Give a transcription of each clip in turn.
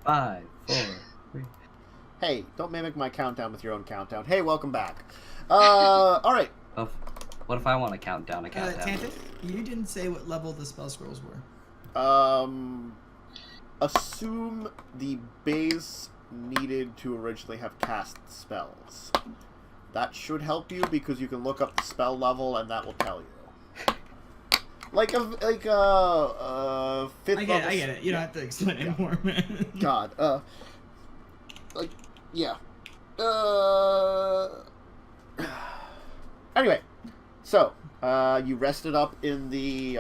5, 4, 3. Hey, don't mimic my countdown with your own countdown. Hey, welcome back. Alright. Oh, what if I want to count down a countdown? Tantic, you didn't say what level the spell scrolls were. Assume the base needed to originally have cast spells. That should help you because you can look up the spell level and that will tell you. Like a fifth level. I get it. You don't have to explain anymore, man. God, yeah. Anyway, so, you rested up in the,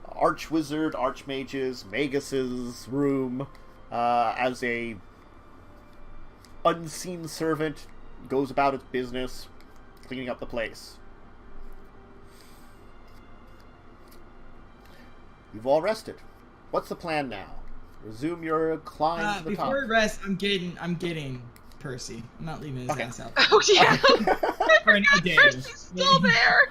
Archwizard, Archmage's, Magus's room, as a unseen servant goes about its business, cleaning up the place. You've all rested. What's the plan now? Resume your climb to the top. Before we rest, I'm getting Percy. I'm not leaving his ass out. Oh yeah. For any days. Percy's still there.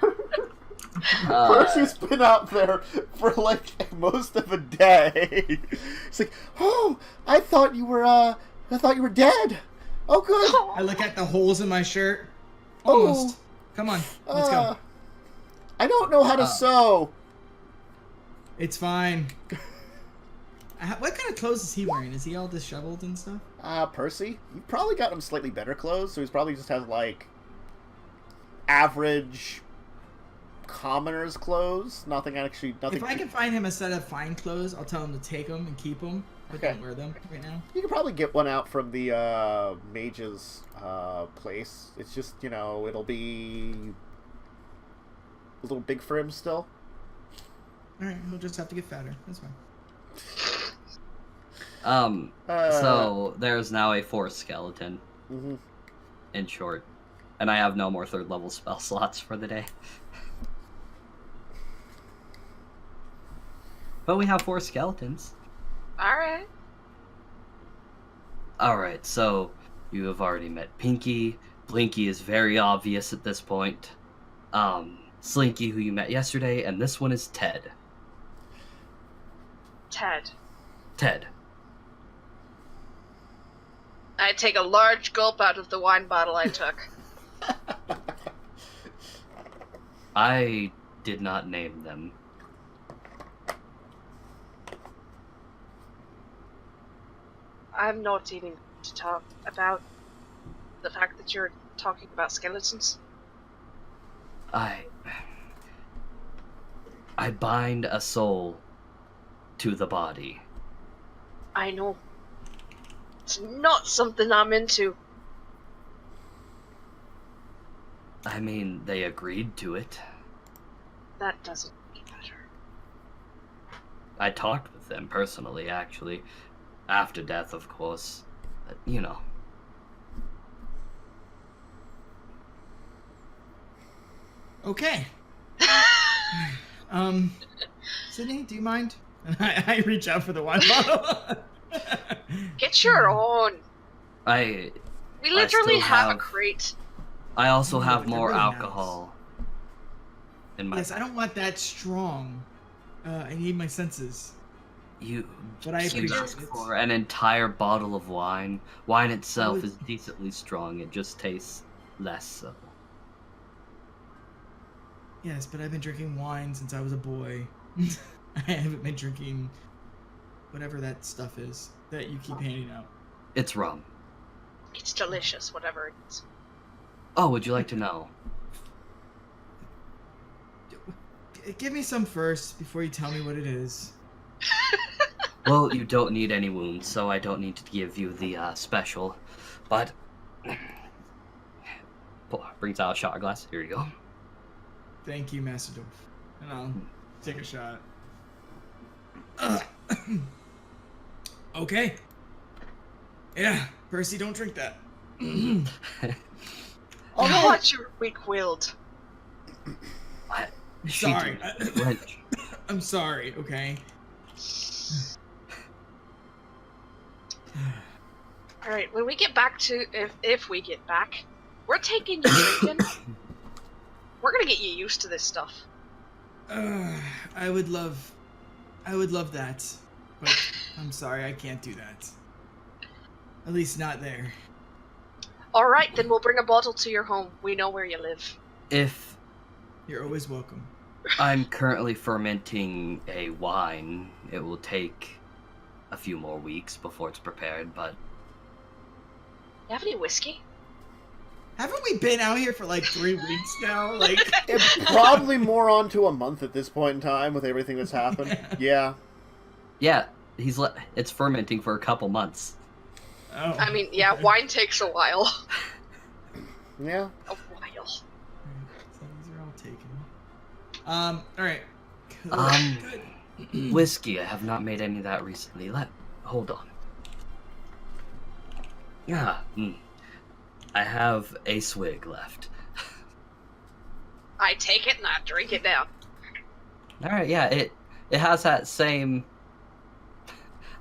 Percy's been out there for like most of a day. It's like, oh, I thought you were dead. Oh, good. I look at the holes in my shirt. Almost. Oh, come on, let's go. I don't know how to sew. It's fine. What kind of clothes is he wearing? Is he all disheveled and stuff? Percy, you probably got him slightly better clothes, so he's probably just has like average commoner's clothes. Nothing. If I can find him a set of fine clothes, I'll tell him to take them and keep them. But don't wear them right now. You can probably get one out from the mage's place. It's just, it'll be a little big for him still. Alright, we'll just have to get fatter. That's fine. So there's now a 4th skeleton. Mm-hmm. In short. And I have no more 3rd level spell slots for the day. But we have 4 skeletons. Alright. Alright, so you have already met Pinky. Blinky is very obvious at this point. Slinky, who you met yesterday, and this one is Ted. Ted. I take a large gulp out of the wine bottle I took. I did not name them. I'm not even to talk about the fact that you're talking about skeletons. I bind a soul to the body. I know. It's not something I'm into. I mean, they agreed to it. That doesn't make it better. I talked with them personally, actually. After death, of course. But, Okay. Signe, do you mind? I reach out for the wine bottle. Get your own. We We literally have a crate. I also have they're more really alcohol. In my Yes, I don't want that strong. I need my senses. But I you appreciate ask it. for an entire bottle of wine. Wine itself is decently strong. It just tastes less so. Yes, but I've been drinking wine since I was a boy. I haven't been drinking whatever that stuff is that you keep handing out. It's rum. It's delicious, whatever it is. Oh, would you like to know? Give me some first before you tell me what it is. Well, you don't need any wounds, so I don't need to give you the special. But brings out a shot glass. Here you go. Thank you, Master Dwarf. And I'll take a shot. Okay. Yeah, Percy, don't drink that. Oh, what you're weak-willed. What? Sorry. French. I'm sorry, okay? Alright, when we get back to... If we get back, we're taking you drinking. We're gonna get you used to this stuff. I would love that. But I'm sorry, I can't do that. At least not there. Alright, then we'll bring a bottle to your home. We know where you live. If You're always welcome. I'm currently fermenting a wine, it will take a few more weeks before it's prepared, but... You have any whiskey? Haven't we been out here for like 3 weeks now? Like, It's probably more on to a month at this point in time with everything that's happened. Yeah. Yeah, it's fermenting for a couple months. oh. I mean, yeah, wine takes a while. Yeah. A while. So these are all taken. All right. Good. Whiskey, I have not made any of that recently. Hold on. I have a swig left. I take it and I drink it down. Alright, yeah, it has that same,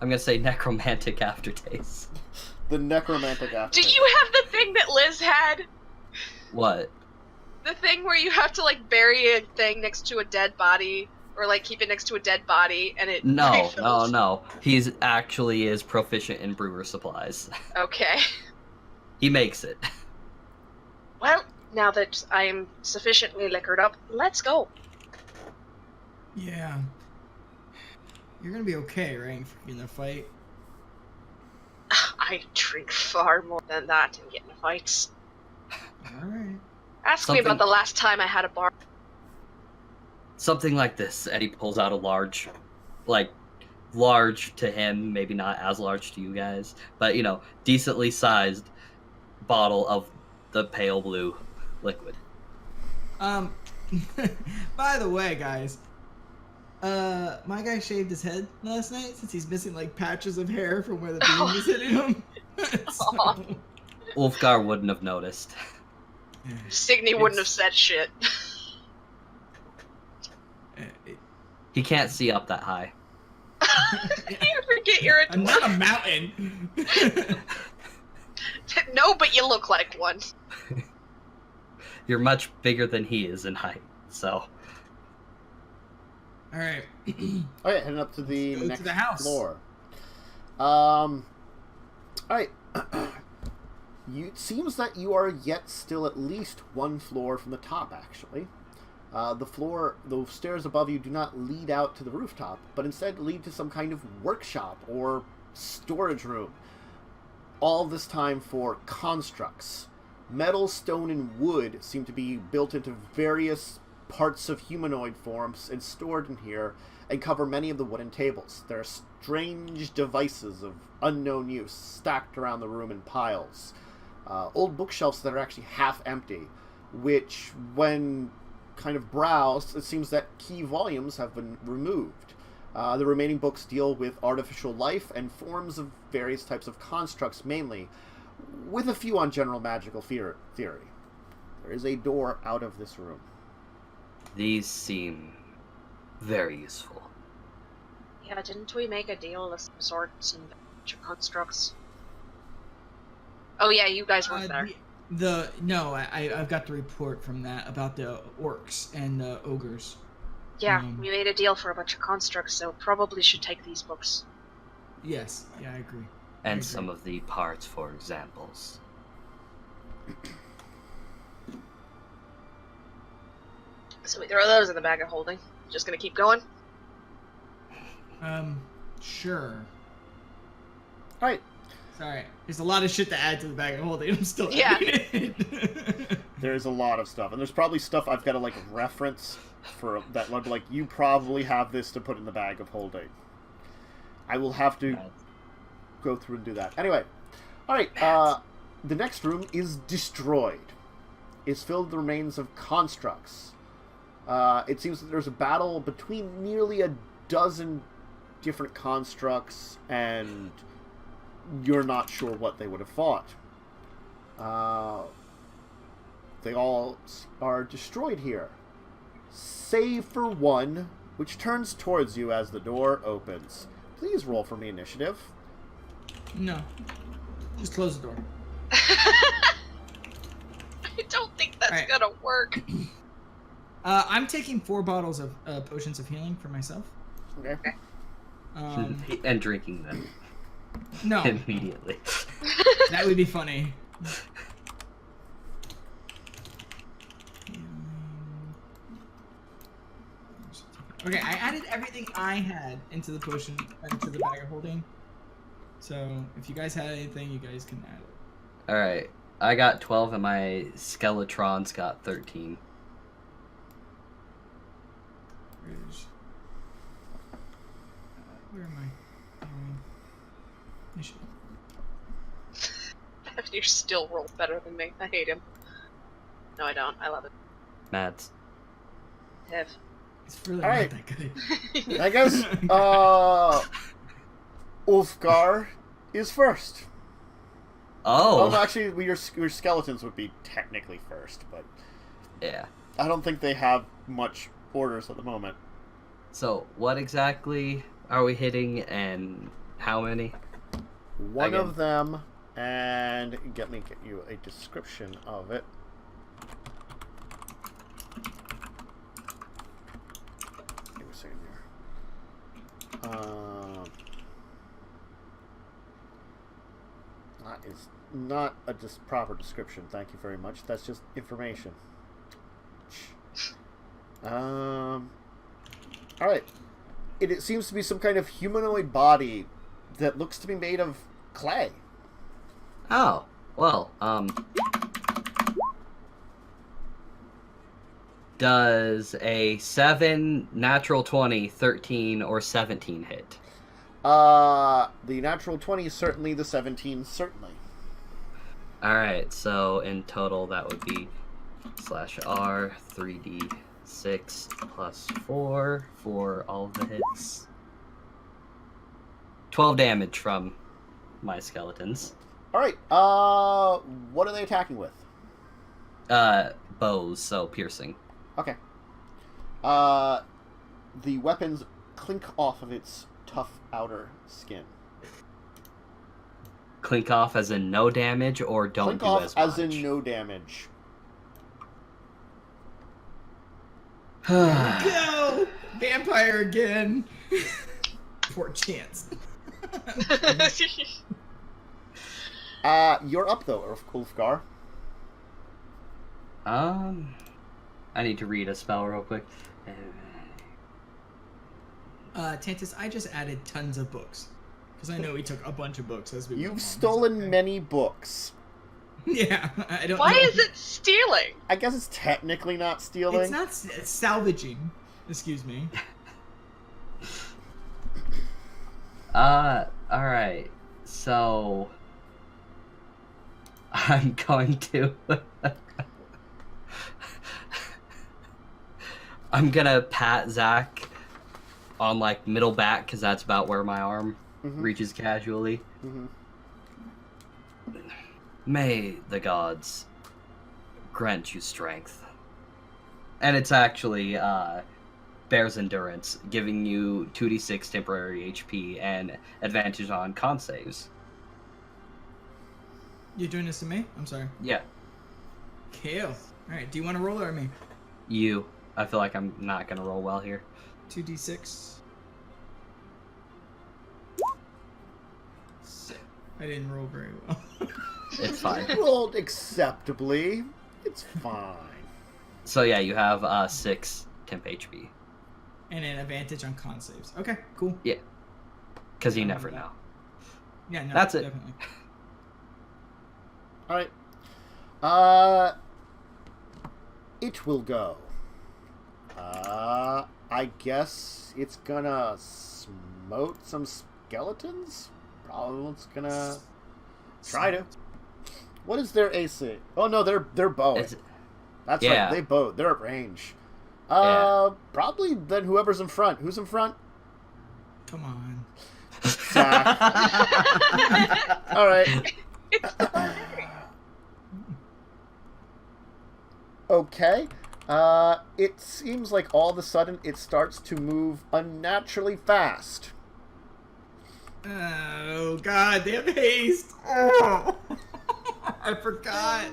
I'm gonna say, necromantic aftertaste. The necromantic Do aftertaste. you have the thing that Liz had? What? The thing where you have to, like, bury a thing next to a dead body, or, like, keep it next to a dead body, and it refills? No. He's actually is proficient in brewer supplies. Okay. He makes it. Well, now that I am sufficiently liquored up, let's go. Yeah. You're gonna be okay, right? In the fight. I drink far more than that and get in fights. All right. Ask me about the last time I had a bar. Something like this. Eddie pulls out a large to him, maybe not as large to you guys, but, decently sized bottle of the pale blue liquid. By the way, guys, my guy shaved his head last night since he's missing like patches of hair from where the beam was hitting him. So... Ulfgar wouldn't have noticed. Signe wouldn't have said shit. He can't see up that high. You forget you're a I'm not a mountain. No, but you look like one. You're much bigger than he is in height, so... Alright. Alright, heading up to the Let's go next to the house. floor. Alright. It seems that you are yet still at least one floor from the top, actually. The stairs above you do not lead out to the rooftop, but instead lead to some kind of workshop or storage room. All this time for constructs. Metal, stone, and wood seem to be built into various parts of humanoid forms and stored in here, and cover many of the wooden tables. There are strange devices of unknown use stacked around the room in piles. Old bookshelves that are actually half empty, which, when kind of browsed, it seems that key volumes have been removed. The remaining books deal with artificial life and forms of various types of constructs mainly, with a few on general magical theory. There is a door out of this room. These seem very useful. Yeah, didn't we make a deal of some sorts and constructs? Oh yeah, you guys weren't there. No, I've got the report from that about the orcs and the ogres. Yeah, we made a deal for a bunch of constructs, so probably should take these books. Yes, yeah, I agree. And some of the parts for examples. So we throw those in the bag of holding. Just gonna keep going? Sure. Alright. Sorry. There's a lot of shit to add to the bag of holding. I'm still Yeah. There's a lot of stuff, and there's probably stuff I've got to reference for that. You probably have this to put in the bag of holding. I will have to go through and do that. Anyway, all right. The next room is destroyed. It's filled with the remains of constructs. It seems that there's a battle between nearly a dozen different constructs, and you're not sure what they would have fought. They all are destroyed here, save for one, which turns towards you as the door opens. Please roll for me initiative. No. Just close the door. I don't think that's Alright. gonna work. I'm taking 4 bottles of potions of healing for myself. Okay. And drinking them No, immediately. that would be funny. Okay, I added everything I had into the potion, into the bag of holding. So if you guys had anything, you guys can add it. Alright, I got 12 and my Skeletron's got 13. Where am I? Initiative. You still roll better than me. I hate him. No, I don't. I love it. Mads. Have. It's really All not right. that good. I guess Ulfgar is first. Oh! No, actually, your skeletons would be technically first, but Yeah. I don't think they have much orders at the moment. So, what exactly are we hitting and how many? One Again. of them, and let me get you a description of it. Give me a second here. That is not a proper description. Thank you very much. That's just information. All right. It seems to be some kind of humanoid body that looks to be made of clay. Oh, well, does a 7, natural 20, 13, or 17 hit? The natural 20 is certainly, the 17 certainly. Alright, so in total that would be /R 3d6 plus 4 for all of the hits. 12 damage from my skeletons. Alright, what are they attacking with? Bows, so piercing. Okay. The weapons clink off of its tough outer skin. Clink off as in no damage, or don't Clink do off as much? as in no damage. Go! Vampire again! Poor chance. You're up though, Ulfgar. I need to read a spell real quick. Tantus, I just added tons of books. Because I know we took a bunch of books as we went You've along. stolen many books. Yeah, I don't Why know. is it stealing? I guess it's technically not stealing. It's not it's salvaging. Excuse me. Alright. So I'm going to I'm gonna pat Zach on like middle back because that's about where my arm reaches casually. May the gods grant you strength. And it's actually Bear's Endurance, giving you 2d6 temporary HP and advantage on con saves. You're doing this to me? I'm sorry. Yeah, KO. Alright, do you want to roll or me? you. I feel like I'm not gonna roll well here. 2d6. I didn't roll very well. It's fine. Rolled acceptably. It's fine. So yeah, you have 6 temp HP. And an advantage on con saves. Okay, cool. Yeah, because you I never remember know. Yeah, no, That's it. Definitely. Alright. It will go. I guess it's gonna smote some skeletons? Probably it's gonna try to. What is their AC? Oh no, they're bowing. That's yeah. right, they bow. They're at range. Yeah. Probably then whoever's in front. Who's in front? Come on. Zach. Alright. Okay. It seems like all of a sudden it starts to move unnaturally fast. Oh god, they have haste. Oh. I forgot.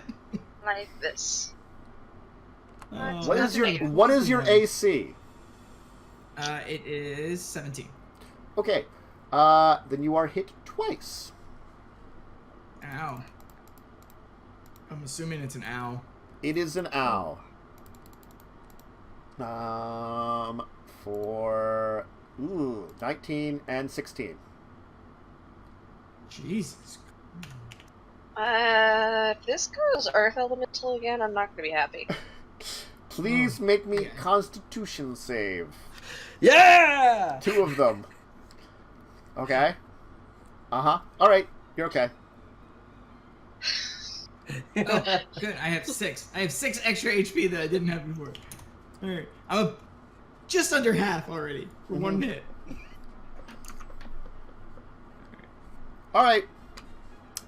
Like this. Oh, What that's is your right. AC? It is 17. Okay. Then you are hit twice. Ow. I'm assuming it's an ow. It is an ow. For 19 and 16. Jesus. If this goes Earth Elemental again, I'm not gonna be happy. Please make me Constitution save. Yeah! 2 of them. Okay. Uh-huh. Alright, you're okay. Oh, good. I have 6. I have 6 extra HP that I didn't have before. Alright. I'm just under half already for 1 hit. Alright.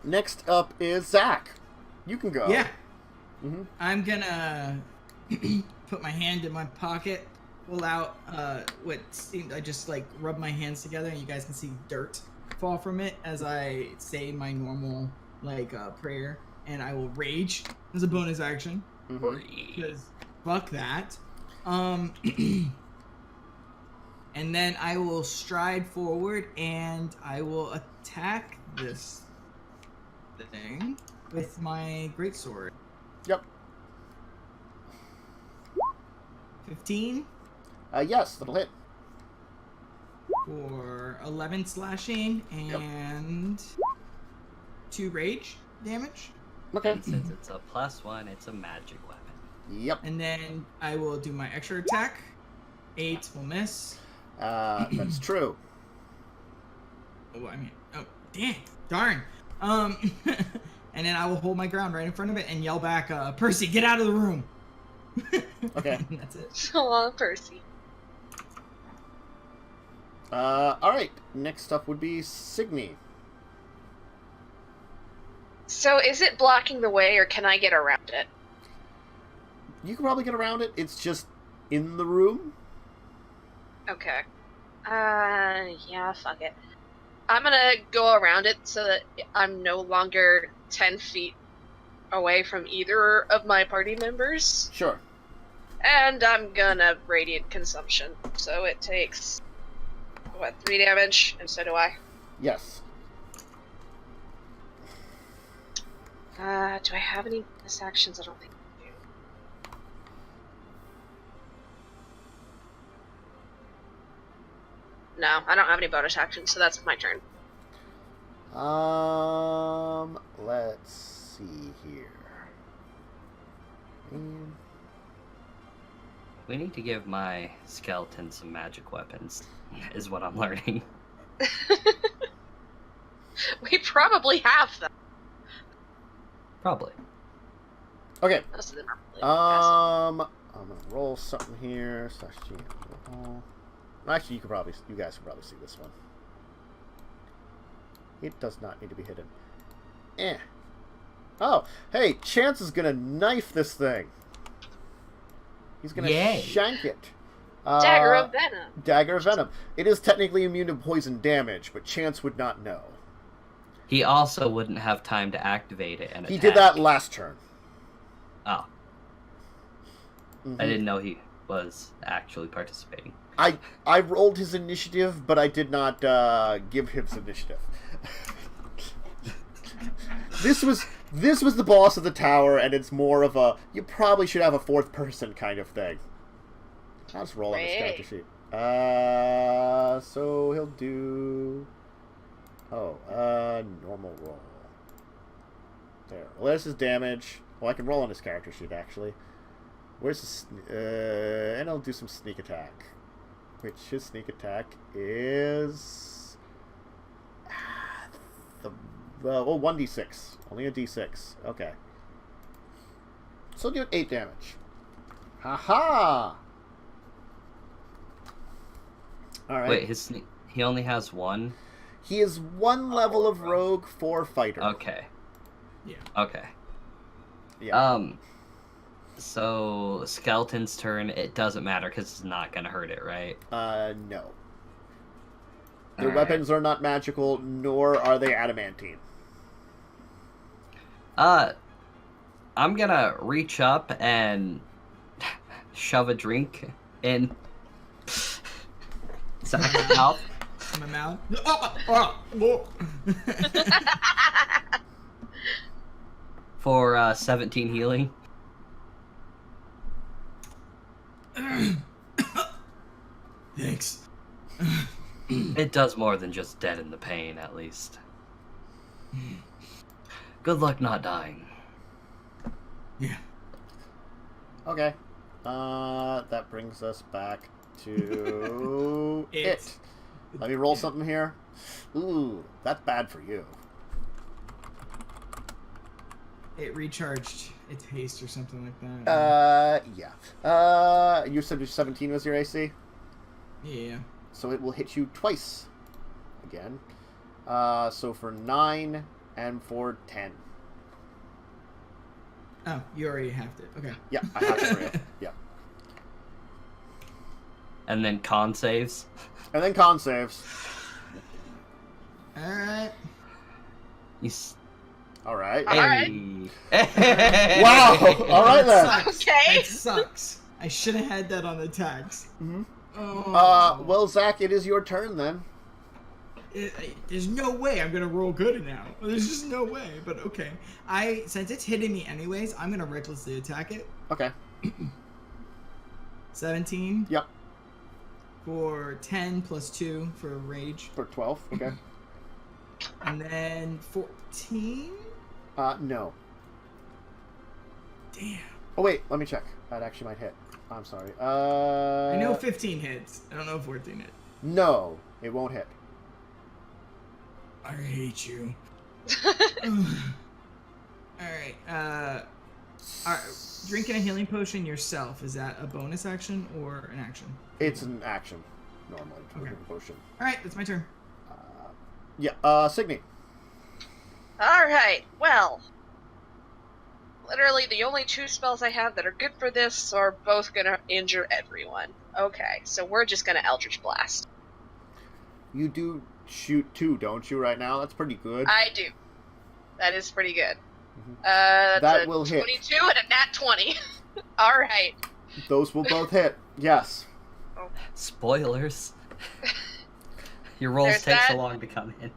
Next up is Zach. You can go. Yeah. Mm-hmm. I'm gonna put my hand in my pocket, pull out what seemed, I just like rub my hands together and you guys can see dirt fall from it as I say my normal like prayer, and I will rage as a bonus action. Because fuck that. And then I will stride forward and I will attack this thing with my greatsword. Yep. 15 Yes, that'll hit. for 11 slashing and 2 rage damage. Okay. And since it's a +1, it's a magic weapon. Yep. And then I will do my extra attack. 8 will miss. That's true. Darn. And then I will hold my ground right in front of it and yell back, Percy, get out of the room. Okay. And that's it. So long, Percy. Alright. Next up would be Signe. So is it blocking the way, or can I get around it? You can probably get around it. It's just in the room. Okay. Yeah, fuck it. I'm gonna go around it so that I'm no longer 10 feet away from either of my party members. Sure. And I'm gonna Radiant Consumption. So it takes, 3 damage, and so do I. Yes. Do I have any bonus actions? I don't think I do. No, I don't have any bonus actions, so that's my turn. Let's see here. We need to give my skeleton some magic weapons, is what I'm learning. We probably have them. Probably. Okay. Most of them are really passive. I'm gonna roll something here. /G. Actually, you guys can probably see this one. It does not need to be hidden. Oh, hey, Chance is gonna knife this thing. He's gonna shank it. Dagger of Venom. Dagger of Venom. It is technically immune to poison damage, but Chance would not know. He also wouldn't have time to activate it and He attack. did that last turn. Oh. Mm-hmm. I didn't know he was actually participating. I rolled his initiative, but I did not give him his initiative. This was the boss of the tower, and it's more of a you probably should have a 4th person kind of thing. I'll just roll on this character sheet. So he'll do normal roll. There. Well, there's his damage. Well, I can roll on his character sheet actually. Where's his and I'll do some sneak attack. Which his sneak attack is 1d6. Only a d6. Okay. So do 8 damage. Haha! Alright. Wait, he only has 1? He is 1 level of rogue, 4 fighter. Okay. Yeah. Okay. Yeah. So skeleton's turn, it doesn't matter because it's not gonna hurt it, right? No. Their weapons are not magical, nor are they adamantine. I'm gonna reach up and shove a drink in Zach's mouth. in my mouth. Oh. For 17 healing. Thanks. It does more than just deaden the pain, at least. Good luck not dying. Yeah. Okay. That brings us back to it. Let me roll something here. Ooh, that's bad for you. It recharged its haste or something like that. Yeah. You said 17 was your AC? Yeah. So it will hit you twice. Again. So for 9 and for 10. Oh, you already halved it. Okay. Yeah, I have it for you. Yeah. And then con saves. And then con saves. Alright. Alright. Alright. Wow! Alright then. Sucks. Okay. That sucks. I should have had that on the tags. Mm-hmm. Oh. Well, Zach, it is your turn then. There's no way I'm gonna roll good now. There's just no way. But okay, since it's hitting me anyways, I'm gonna recklessly attack it. Okay. 17. Yep. For 10 plus 2 for rage. For 12. Okay. And then 14. No. Damn. Oh wait, let me check. That actually might hit. I'm sorry. I know 15 hits. I don't know if 14 hit. No, it won't hit. I hate you. Alright, drinking a healing potion yourself, is that a bonus action or an action? It's an action, normally. Okay. Potion. Alright, that's my turn. Yeah, Signe. Alright, well. Literally, the only 2 spells I have that are good for this are both gonna injure everyone. Okay, so we're just gonna Eldritch Blast. You do shoot 2, don't you, right now? That's pretty good. I do. That is pretty good. Mhm. That's That a will hit. 22 and a nat 20. Alright. Those will both hit. Yes. Spoilers. Your rolls There's take so that. long to come in.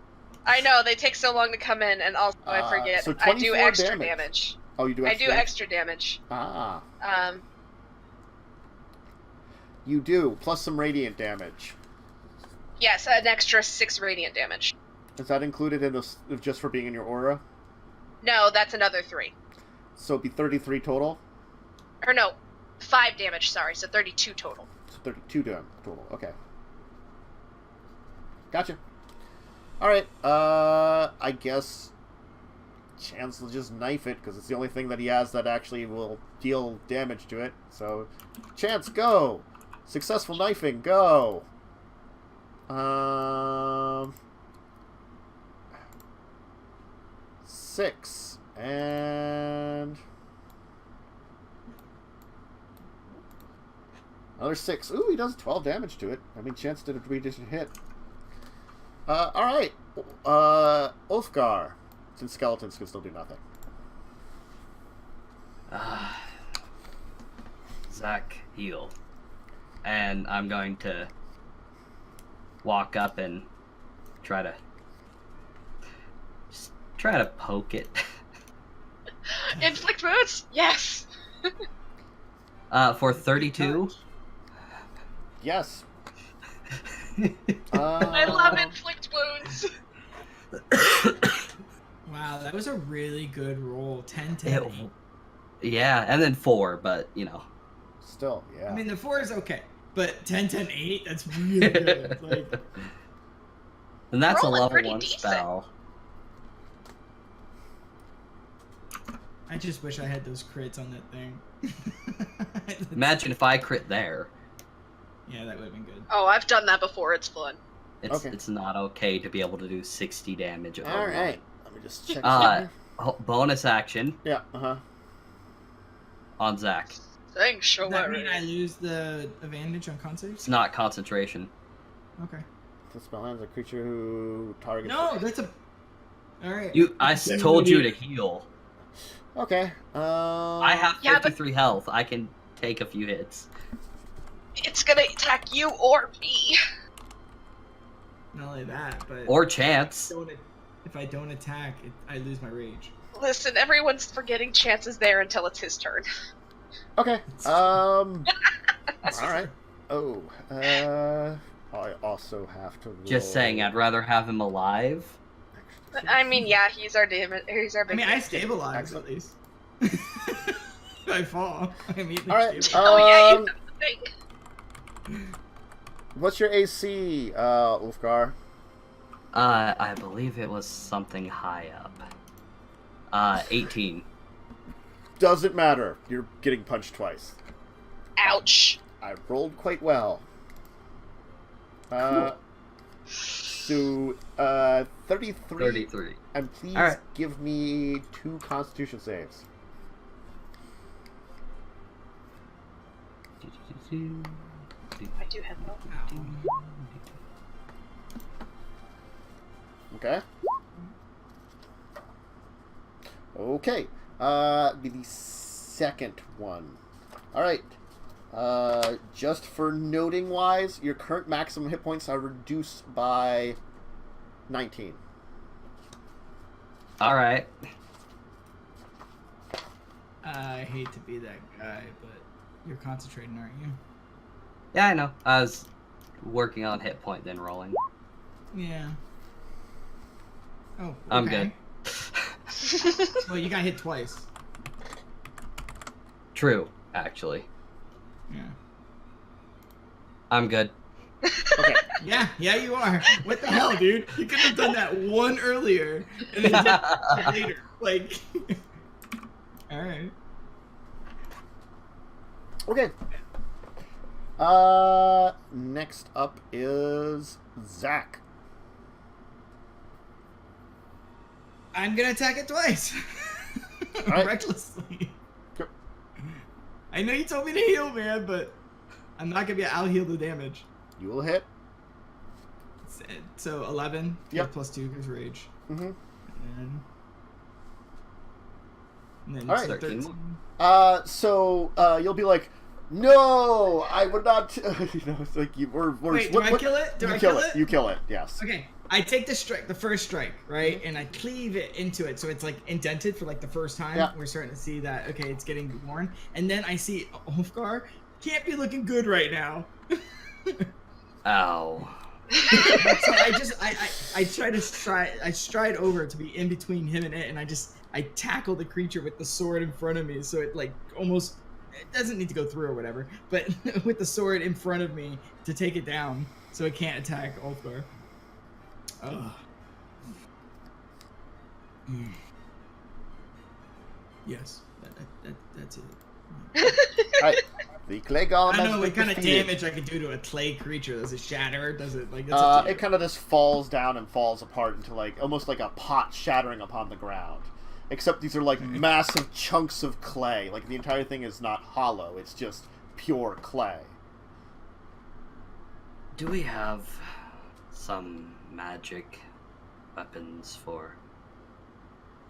I know, they take so long to come in, and also I forget, so I do 24 extra damage. damage. Oh, you do I extra do damage? extra damage. Ah. Um, You do, plus some radiant damage. yes, an extra 6 radiant damage. Is that included in this just for being in your aura? No, that's another 3. So it'd be 33 total? Or no, 5 damage, sorry, so 32 total. So 32 total. Okay. Gotcha. Alright, I guess Chance will just knife it, because it's the only thing that he has that actually will deal damage to it. So, Chance, go! Successful knifing, go! 6. And... another 6. Ooh, he does 12 damage to it. I mean, Chance did a 3-digit hit. Alright. Ulfgar. Since skeletons can still do nothing. Zach, heal. And I'm going to walk up and try to poke it. Inflict wounds? Yes! For 32. Yes. I love inflict wounds! Wow, that was a really good roll. 10, 10, It- 8. Yeah, and then 4, but you know. Still, yeah. I mean, the 4 is okay, but 10, 10, 8, that's really good. Like, And that's Rolling a level pretty 1 decent. spell. I just wish I had those crits on that thing. Imagine if I crit there. Yeah, that would have been good. Oh, I've done that before, it's fun. It's not okay to be able to do 60 damage. Alright. Let me just check Uh, something. Bonus action Yeah, uh-huh. on Zach. Thanks, Does that mean I Zechariah. lose the advantage on con saves? It's not concentration. Okay. The spell ends a creature who targets... No, that's a... Alright. I told you to heal. Okay. I have Yeah, but- 53 health. I can take a few hits. It's gonna attack you or me. Not only that, but Or chance. if I don't attack, I lose my rage. Listen, everyone's forgetting chances there until it's his turn. Okay. All right. Oh. I also have to roll... Just saying, I'd rather have him alive. I mean, yeah, he's our damage. He's our I big. mean, I stabilize at least. If I fall, I immediately All right. stabilize. Oh yeah, you have to think. What's your AC, Ulfgar? I believe it was something high up. 18. Doesn't matter. You're getting punched twice. Ouch. I rolled quite well. So, 33. 33. And please All right. give me 2 Constitution saves. I do have that. Okay. Okay. Be the second one. All right. Just for noting wise, your current maximum hit points are reduced by 19. All right. I hate to be that guy, but you're concentrating, aren't you? Yeah, I know. I was working on hit point, then rolling. Yeah. Oh, okay. I'm good. Well, you got hit twice. True, actually. Yeah. I'm good. Okay. Yeah, you are. What the hell, dude? You could have done that one earlier and then did it later. Like, all right. Okay. Next up is Zach. I'm gonna attack it twice. Right. Recklessly. Go. I know you told me to heal, man, but I'm not gonna be. I'll heal the damage. You will hit. So 11. Yep. Plus 2 is rage. Mm-hmm. And then All right. 13. So you'll be like, no, I would not. You know, it's like we're. Wait, do I kill it? Do you I kill kill it? You kill it. Yes. Okay, I take the first strike, right, and I cleave it into it, so it's like indented for like the first time. Yeah. We're starting to see that. Okay, it's getting worn, and then I see Ulfgar can't be looking good right now. Ow. So I stride over to be in between him and it, and I tackle the creature with the sword in front of me, so it like almost. It doesn't need to go through or whatever, but with the sword in front of me to take it down so it can't attack Ulfgar. Ugh. Yes, that's it. All right. The clay golem. I don't know has what been kind of defeated. damage I can do to a clay creature. Does it shatter? Does it like? That's up to you. It kind of just falls down and falls apart into like almost like a pot shattering upon the ground. Except these are like massive chunks of clay. Like the entire thing is not hollow. It's just pure clay. Do we have some magic weapons for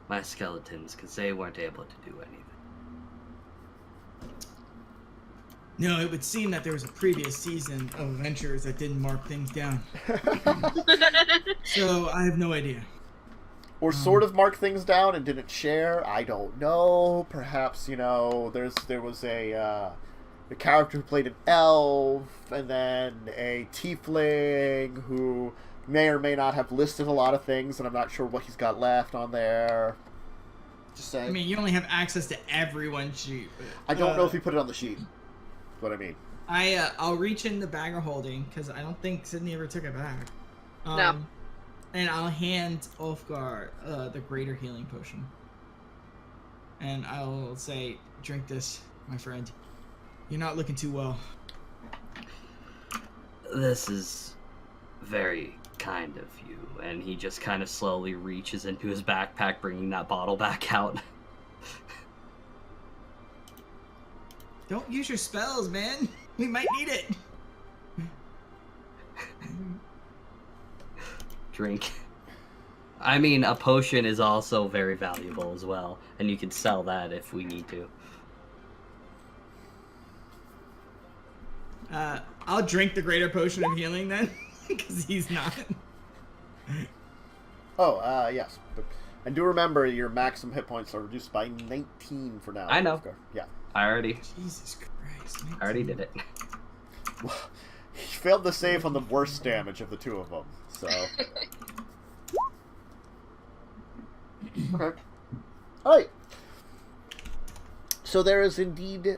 my skeletons? Because they weren't able to do anything. No, it would seem that there was a previous season of adventures that didn't mark things down. So I have no idea. Or sort of mark things down and didn't share. I don't know. Perhaps, you know, there was a character who played an elf, and then a tiefling who may or may not have listed a lot of things, and I'm not sure what he's got left on there. Just saying. I mean, you only have access to everyone's sheet. But, I don't know if he put it on the sheet. That's what I mean. I'll reach in the bag of holding because I don't think Signe ever took it back. No. And I'll hand Ulfgar the greater healing potion. And I'll say, drink this, my friend. You're not looking too well. This is very kind of you. And he just kind of slowly reaches into his backpack, bringing that bottle back out. Don't use your spells, man. We might need it. Drink. I mean, a potion is also very valuable as well. And you can sell that if we need to. I'll drink the greater potion of healing then. Because he's not. Oh, yes. And do remember, your maximum hit points are reduced by 19 for now. I know. Ulfgar. Yeah. Jesus Christ. I already did it. He failed the save on the worst damage of the two of them, so... Okay. Alright. So there is indeed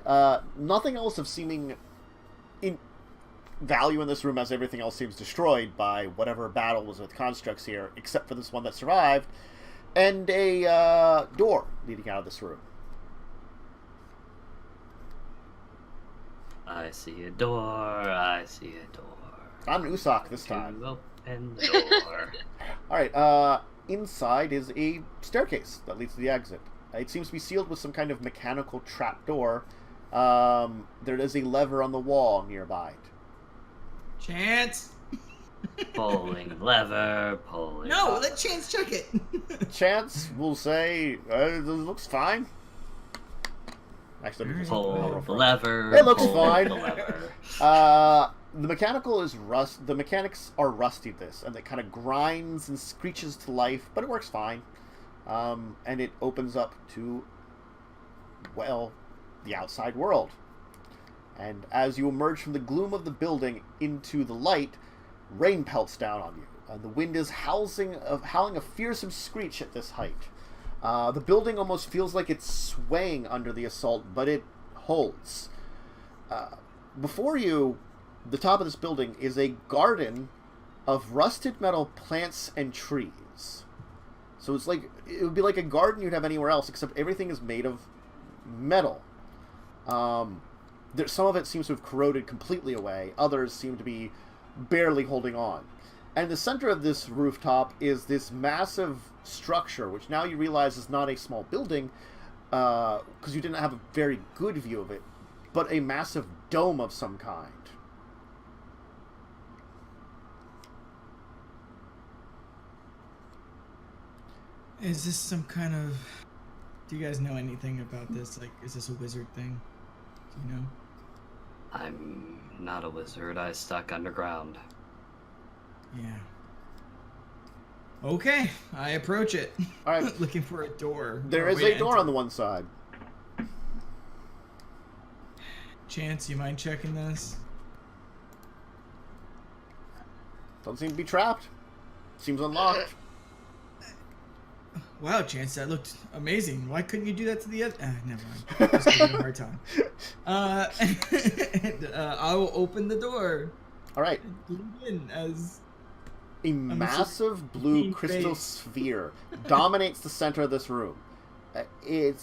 nothing else of seeming value in this room, as everything else seems destroyed by whatever battle was with constructs here, except for this one that survived, and a door leading out of this room. I see a door, I see a door. I'm Usoc this time. Open the door. Alright, inside is a staircase that leads to the exit. It seems to be sealed with some kind of mechanical trapdoor. There is a lever on the wall nearby. Chance. Pulling lever, pulling. No, let Chance check it. Chance will say, it looks fine. Actually, let me just pull the lever. It looks pull fine. The lever. The mechanical is rust. The mechanics are rusty. This and it kind of grinds and screeches to life, but it works fine. And it opens up to, well, the outside world. And as you emerge from the gloom of the building into the light, rain pelts down on you, and the wind is howling a fearsome screech at this height. The building almost feels like it's swaying under the assault, but it holds. Before you, the top of this building is a garden of rusted metal plants and trees. So it's like, it would be like a garden you'd have anywhere else, except everything is made of metal. Some of it seems to have corroded completely away. Others seem to be barely holding on. And the center of this rooftop is this massive structure, which now you realize is not a small building, because you didn't have a very good view of it, but a massive dome of some kind. Is this some kind of... Do you guys know anything about this? Like, is this a wizard thing? Do you know? I'm not a wizard. I stuck underground. Yeah. Okay, I approach it. All right. Looking for a door. There is a door on the one side. Chance, you mind checking this? Doesn't seem to be trapped. Seems unlocked. Wow, Chance, that looked amazing. Why couldn't you do that to the other? Never mind. Just giving you a hard time. I will open the door. All right. In as a massive blue crystal sphere dominates the center of this room. It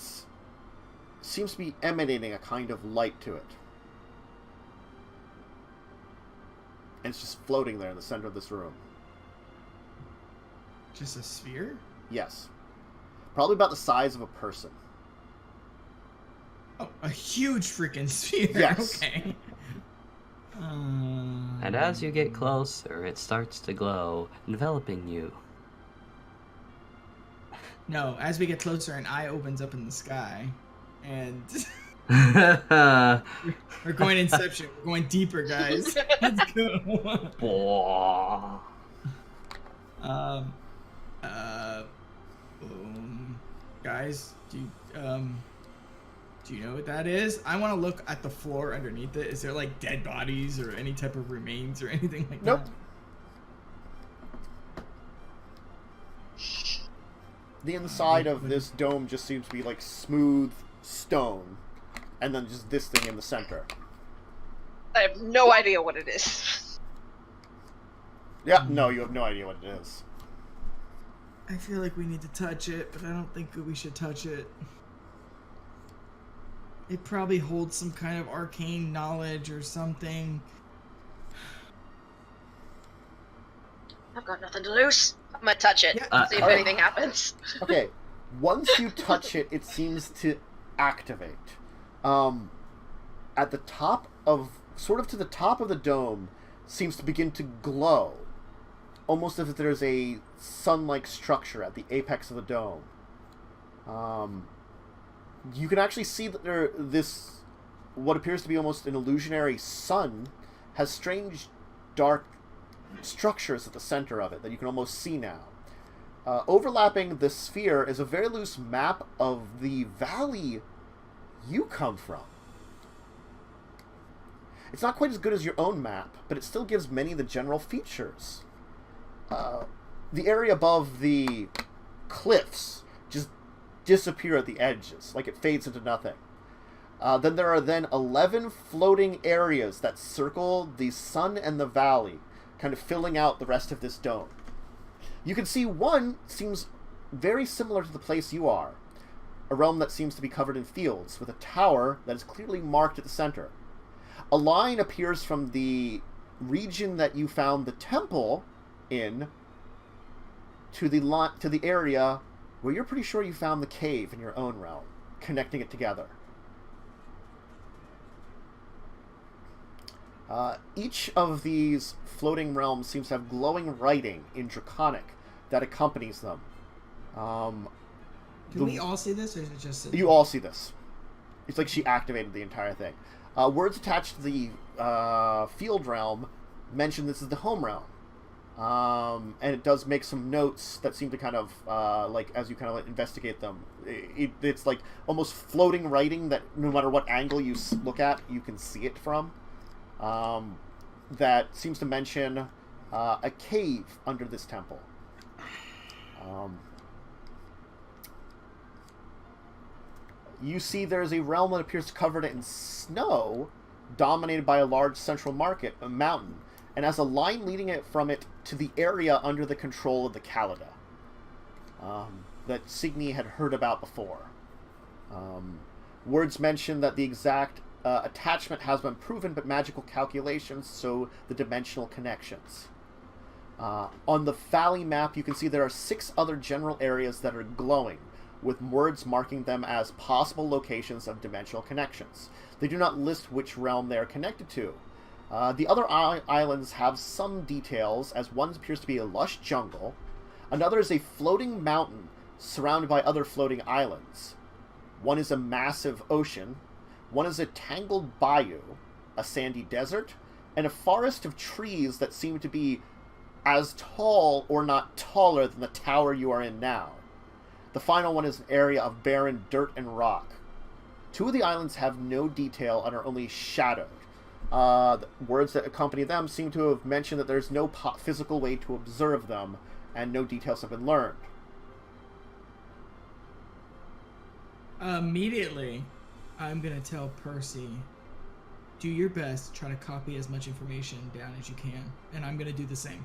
seems to be emanating a kind of light to it. And it's just floating there in the center of this room. Just a sphere? Yes. Probably about the size of a person. Oh, a huge freaking sphere. Yes. Okay. And as you get closer, it starts to glow, enveloping you. No, as we get closer, an eye opens up in the sky, and we're going Inception. We're going deeper, guys. Let's go. Guys, do you know what that is? I want to look at the floor underneath it. Is there like dead bodies or any type of remains or anything like Nope. that? The inside of this dome just seems to be like smooth stone, and then just this thing in the center. I have no idea what it is. Yeah, no, you have no idea what it is. I feel like we need to touch it, but I don't think we should touch it. It probably holds some kind of arcane knowledge or something. I've got nothing to lose. I'm gonna touch it. Yeah. See if anything happens. Okay, once you touch it, it seems to activate. At the top of, sort of to the top of the dome, seems to begin to glow. Almost as if there's a sun-like structure at the apex of the dome. You can actually see that this, what appears to be almost an illusionary sun, has strange dark structures at the center of it that you can almost see now. Overlapping the sphere is a very loose map of the valley you come from. It's not quite as good as your own map, but it still gives many of the general features. The area above the cliffs just disappear at the edges, like it fades into nothing. Then there are 11 floating areas that circle the sun and the valley, kind of filling out the rest of this dome. You can see one seems very similar to the place you are, a realm that seems to be covered in fields, with a tower that is clearly marked at the center. A line appears from the region that you found the temple in to the area where you're pretty sure you found the cave in your own realm, connecting it together. Each of these floating realms seems to have glowing writing in Draconic that accompanies them. Can we all see this, or is it just... You all see this. It's like she activated the entire thing. Words attached to the field realm mention this is the home realm. And it does make some notes that seem to kind of, like, as you kind of like investigate them, it's like almost floating writing that no matter what angle you look at, you can see it from. That seems to mention a cave under this temple. You see there's a realm that appears covered in snow, dominated by a large central market, a mountain, and has a line leading it from it to the area under the control of the Khalida, that Signe had heard about before. Words mention that the exact attachment has been proven, but magical calculations show the dimensional connections. On the valley map, you can see there are 6 other general areas that are glowing, with words marking them as possible locations of dimensional connections. They do not list which realm they are connected to. The other islands have some details, as one appears to be a lush jungle, another is a floating mountain surrounded by other floating islands. One is a massive ocean, one is a tangled bayou, a sandy desert, and a forest of trees that seem to be as tall or not taller than the tower you are in now. The final one is an area of barren dirt and rock. 2 of the islands have no detail and are only shadowed. The words that accompany them seem to have mentioned that there's no physical way to observe them, and no details have been learned. Immediately, I'm going to tell Percy, do your best to try to copy as much information down as you can, and I'm going to do the same.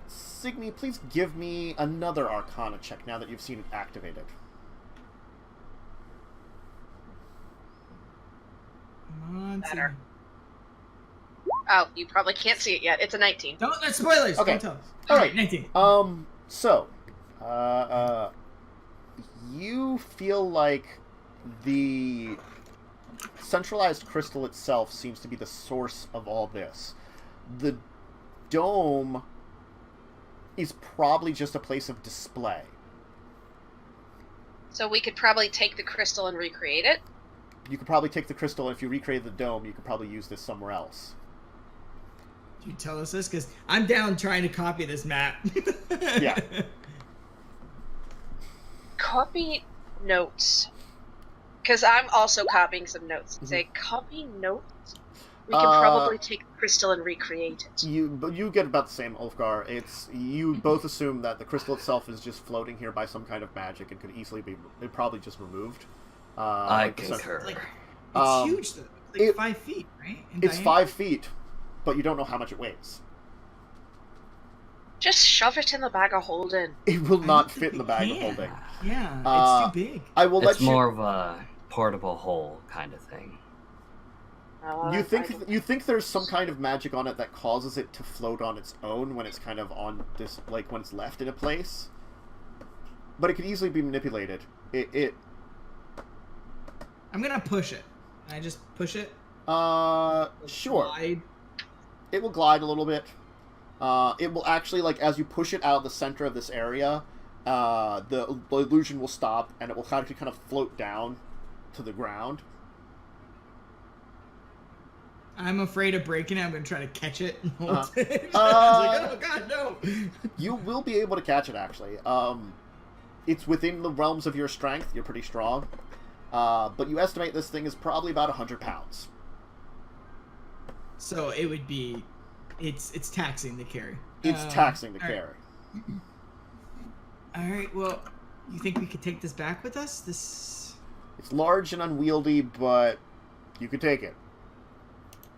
Signe, please give me another Arcana check now that you've seen it activated. Come on, Better. Oh, you probably can't see it yet. It's a 19. Don't, that's spoilers. Okay. Don't tell us. All right. 19. So, you feel like the centralized crystal itself seems to be the source of all this. The dome is probably just a place of display. So we could probably take the crystal and recreate it? You could probably take the crystal, and if you recreate the dome, you could probably use this somewhere else. Do you tell us this? Because I'm down trying to copy this map. Yeah. Copy notes. Because I'm also copying some notes. Say, copy notes? We can probably take the crystal and recreate it. You get about the same, Ulfgar. You both assume that the crystal itself is just floating here by some kind of magic and could easily be probably just removed. I concur. Like, it's huge, though. Like 5 feet, right? It's 5 feet, but you don't know how much it weighs. Just shove it in the bag of holding. It will not fit in the bag of holding. Yeah, it's too big. I will let It's more of a portable hole kind of thing. You think there's some kind of magic on it that causes it to float on its own when it's kind of on this, like when it's left in a place, but it could easily be manipulated. I'm gonna push it. Can I just push it? Sure. Glide. It will glide a little bit. It will actually, like, as you push it out of the center of this area, the illusion will stop, and it will kind of float down to the ground. I'm afraid of breaking it. I'm gonna try to catch it and hold it. Oh god, no! You will be able to catch it, actually. It's within the realms of your strength. You're pretty strong. But you estimate this thing is probably about 100 pounds. So it would be... It's taxing to carry. It's taxing to carry. Alright, well, you think we could take this back with us? It's large and unwieldy, but you could take it.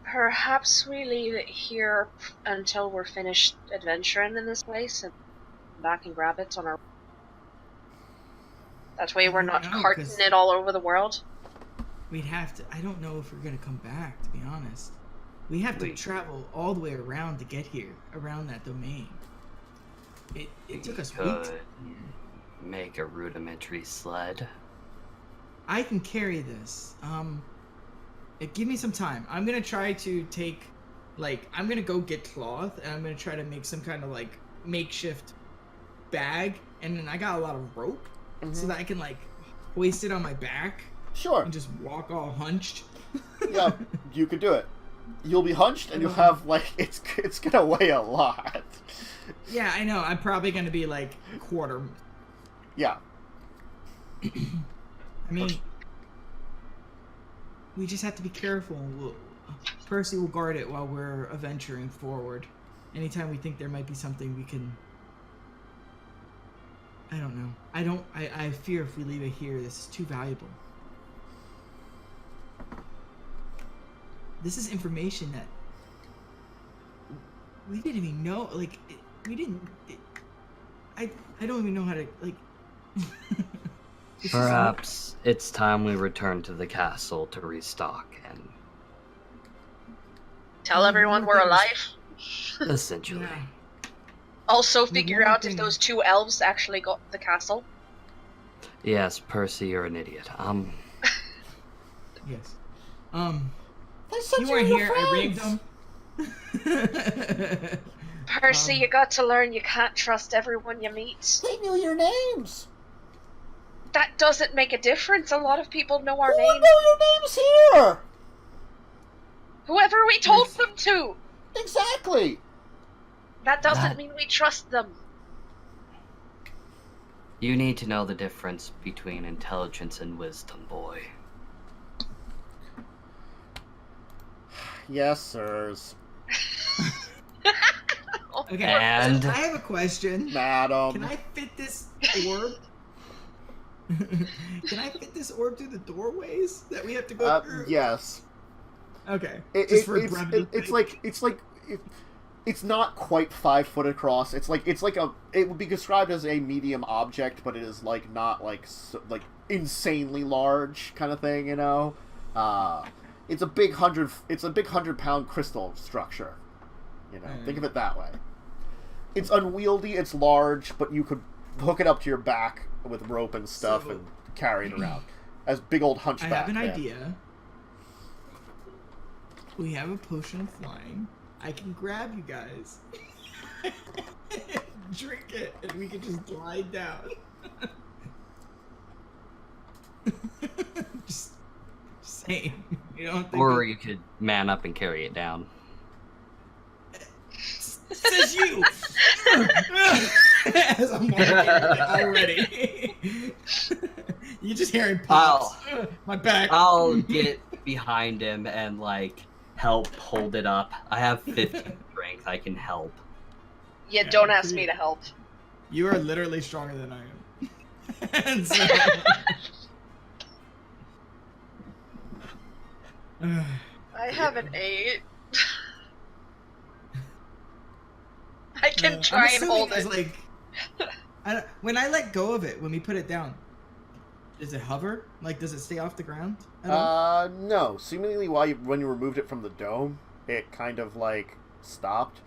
Perhaps we leave it here until we're finished adventuring in this place and come back and grab it on our... That way we're not carting it all over the world. We'd have to... I don't know if we're going to come back, to be honest. We have to travel all the way around to get here, around that domain. It took us weeks. Make a rudimentary sled. I can carry this. Give me some time. I'm gonna try to take, I'm gonna go get cloth, and I'm gonna try to make some kind of, makeshift bag, and then I got a lot of rope, so that I can, hoist it on my back. Sure. And just walk all hunched. Yeah, you could do it. You'll be hunched, and you'll have, it's gonna weigh a lot. Yeah, I know. I'm probably gonna be, quarter. Yeah. I mean, we just have to be careful. Percy will guard it while we're adventuring forward. Anytime we think there might be something we can... I don't know. I fear if we leave it here, this is too valuable. This is information that we didn't even know. I don't even know how to, Perhaps it's time we return to the castle to restock and... Tell everyone we're alive. Essentially. Yeah. Also figure out if those two elves actually got the castle. Yes, Percy, you're an idiot. Yes. You weren't here. I rigged them. Percy, you got to learn you can't trust everyone you meet. They knew your names. That doesn't make a difference. A lot of people know our Who names. would know your names here? Whoever we told them to. Exactly. That doesn't mean we trust them. You need to know the difference between intelligence and wisdom, boy. Yes, sirs. Okay. And I have a question. Madam. Can I fit this orb? Can I fit this orb through the doorways that we have to go through? Yes. Okay. It's not quite 5 foot across. It would be described as a medium object, but it is not insanely large kind of thing, you know. It's a big 100-pound crystal structure. You know, think of it that way. It's unwieldy, it's large, but you could hook it up to your back with rope and stuff and carry it around. As big old hunchback. I have an idea. We have a potion of flying. I can grab you guys. Drink it, and we can just glide down. just saying. You don't think or you could man up and carry it down. Says you. As I'm walking already. You just hearing pops. My back. I'll get behind him and help hold it up. I have 15 strength. I can help. Yeah, don't ask me to help. You are literally stronger than I am. And so... I have an 8. I can try and hold it. When I let go of it, when we put it down, does it hover? Does it stay off the ground at all? No. Seemingly, when you removed it from the dome, it kind of stopped.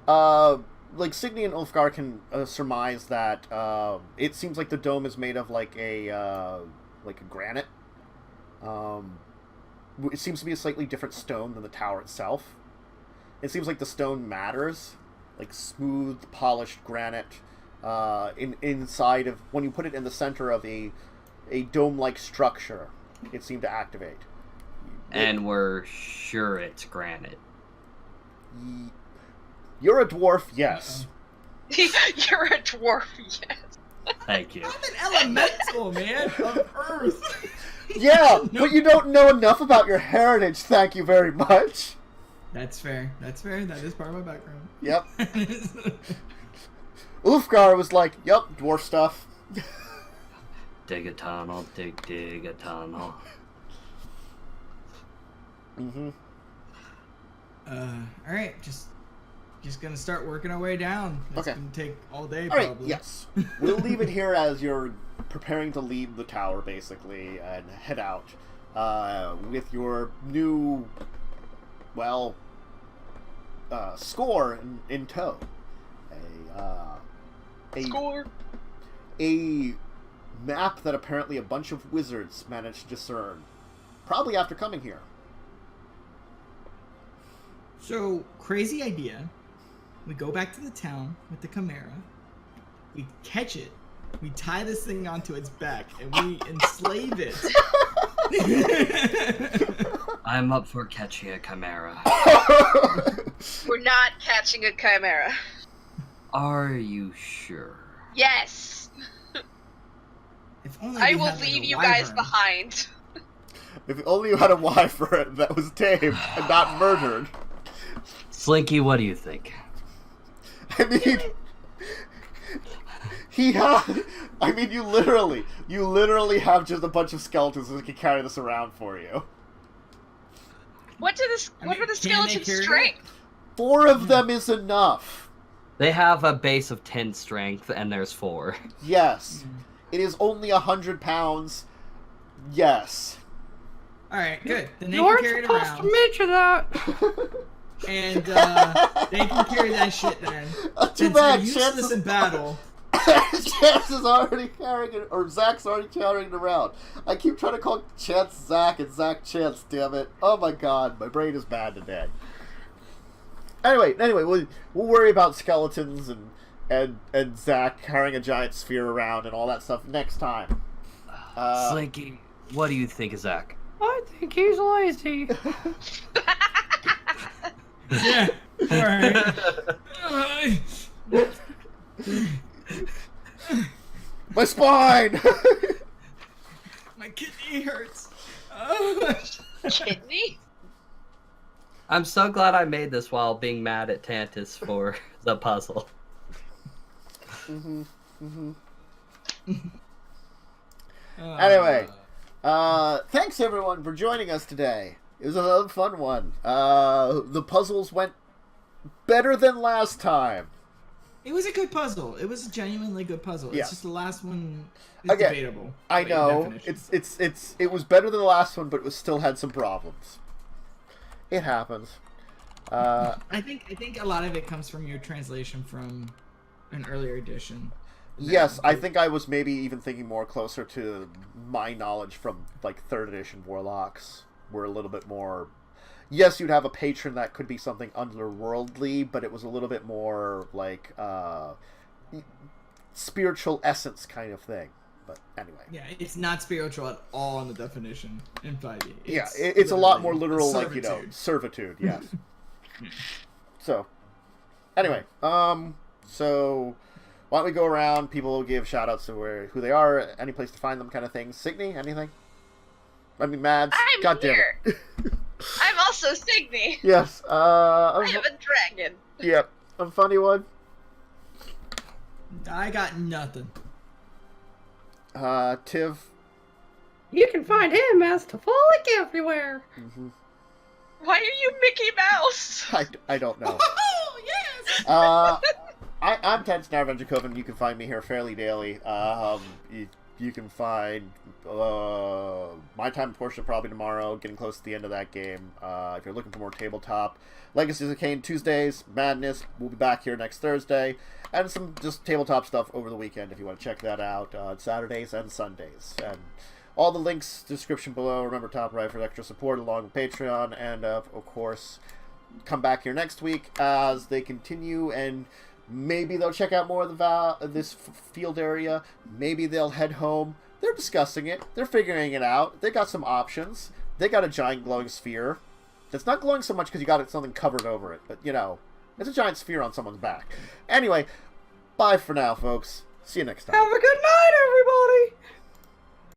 Signe and Ulfgar can surmise that it seems like the dome is made of a granite. It seems to be a slightly different stone than the tower itself. It seems like the stone matters. Smooth, polished granite inside of... When you put it in the center of a dome-like structure, it seemed to activate. And we're sure it's granite. You're a dwarf, yes. You're a dwarf, yes. Thank you. I'm an elemental, man, of Earth. Yeah, but you don't know enough about your heritage, thank you very much. That's fair. That's fair. That is part of my background. Yep. Ulfgar was like, yep, dwarf stuff. Dig a tunnel, dig a tunnel. Mm-hmm. Alright, just gonna start working our way down. It's Okay. gonna take all day, All right, probably. yes. We'll leave it here as you're preparing to leave the tower, basically, and head out with your new, well, score in tow. Score. A map that apparently a bunch of wizards managed to discern, probably after coming here. So, crazy idea. We go back to the town with the Chimera. We catch it. We tie this thing onto its back, and we enslave it. I'm up for catching a chimera. We're not catching a chimera. Are you sure? Yes. If only I we will had, like, leave a you guys wyvern. behind. If only you had a wyvern that was tamed and not murdered. Slinky, what do you think? I mean, you literally have just a bunch of skeletons that can carry this around for you. What are the can they skeleton's carry it? strength? 4 of them is enough. They have a base of 10 strength, and there's 4. Yes. It is only 100 pounds. Yes. Alright, good. Then they can carry it around. mention that. And they can carry that shit then. Too Since bad. they're useless in battle. Chance is already carrying it, or Zach's already carrying it around. I keep trying to call Chance Zach and Zach Chance, damn it. Oh my god, my brain is bad today. Anyway, we'll worry about skeletons and Zach carrying a giant sphere around and all that stuff next time. Slinky, what do you think, Zach? I think he's lazy. Yeah. Alright. My spine! My kidney hurts. Kidney? I'm so glad I made this while being mad at Tantus for the puzzle. Anyway, thanks everyone for joining us today. It was a fun one. The puzzles went better than last time. It was a good puzzle. It was a genuinely good puzzle. Yeah. It's just the last one is Again, debatable. I by your know definition. it was better than the last one, but it still had some problems. It happens. I think a lot of it comes from your translation from an earlier edition. Yes, I think I was maybe even thinking more closer to my knowledge from like 3rd edition Warlocks. Were a little bit more. Yes, you'd have a patron that could be something underworldly, but it was a little bit more like spiritual essence kind of thing. But anyway. Yeah, it's not spiritual at all in the definition in 5e. It's a lot more literal, like, servitude. servitude, yes. So, anyway, so why don't we go around, people will give shout-outs to who they are, any place to find them kind of thing. Signe, anything? I mean, Mads, I'm goddamn here. it. I'm also Signe. Yes, I am a dragon. Yep, Unfunnyone. I got nothing. Tiv. You can find him as Tafalik everywhere. Mm-hmm. Why are you Mickey Mouse? I don't know. Oh, yes! I'm Ted Snarvan Dracovin. You can find me here fairly daily. You can find my time portion probably tomorrow, getting close to the end of that game. If you're looking for more tabletop, Legacies of Kain Tuesdays, Madness, we'll be back here next Thursday, and some just tabletop stuff over the weekend if you want to check that out on Saturdays and Sundays. And all the links, description below. Remember, top right for extra support along with Patreon, and of course, come back here next week as they continue, and maybe they'll check out more of this field area. Maybe they'll head home. They're discussing it. They're figuring it out. They got some options. they got a giant glowing sphere. It's not glowing so much because you got something covered over it, but, you know, it's a giant sphere on someone's back. Anyway, bye for now, folks. See you next time. Have a good night!